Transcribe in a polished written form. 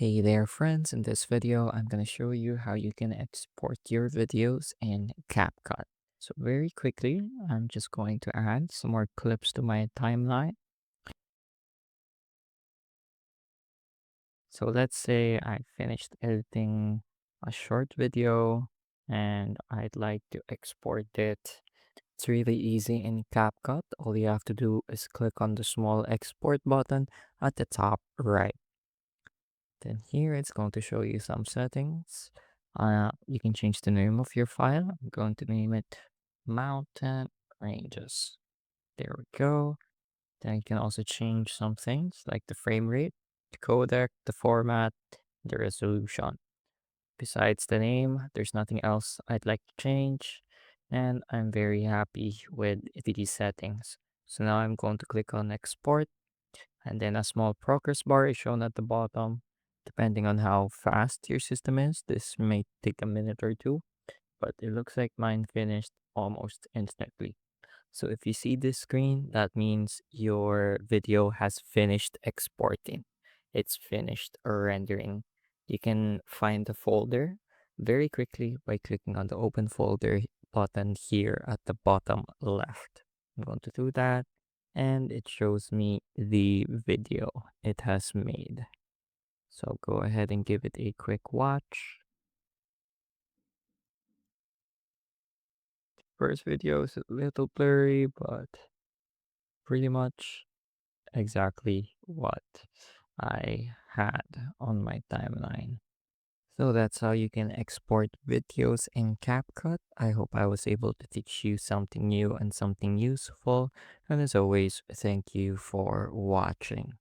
Hey there friends, in this video I'm going to show you how you can export your videos in CapCut. So very quickly, I'm just going to add some more clips to my timeline. So let's say I finished editing a short video and I'd like to export it. It's really easy in CapCut. All you have to do is click on the small export button at the top right. Then here it's going to show you some settings. You can change the name of your file. I'm going to name it Mountain Ranges. There we go. Then you can also change some things like the frame rate, the codec, the format, the resolution. Besides the name, there's nothing else I'd like to change. And I'm very happy with these settings. So now I'm going to click on export and then a small progress bar is shown at the bottom. Depending on how fast your system is, this may take a minute or two, but it looks like mine finished almost instantly. So if you see this screen, that means your video has finished exporting. It's finished rendering. You can find the folder very quickly by clicking on the open folder button here at the bottom left. I'm going to do that and it shows me the video it has made. So go ahead and give it a quick watch. First video is a little blurry, but pretty much exactly what I had on my timeline. So that's how you can export videos in CapCut. I hope I was able to teach you something new and something useful. And as always, thank you for watching.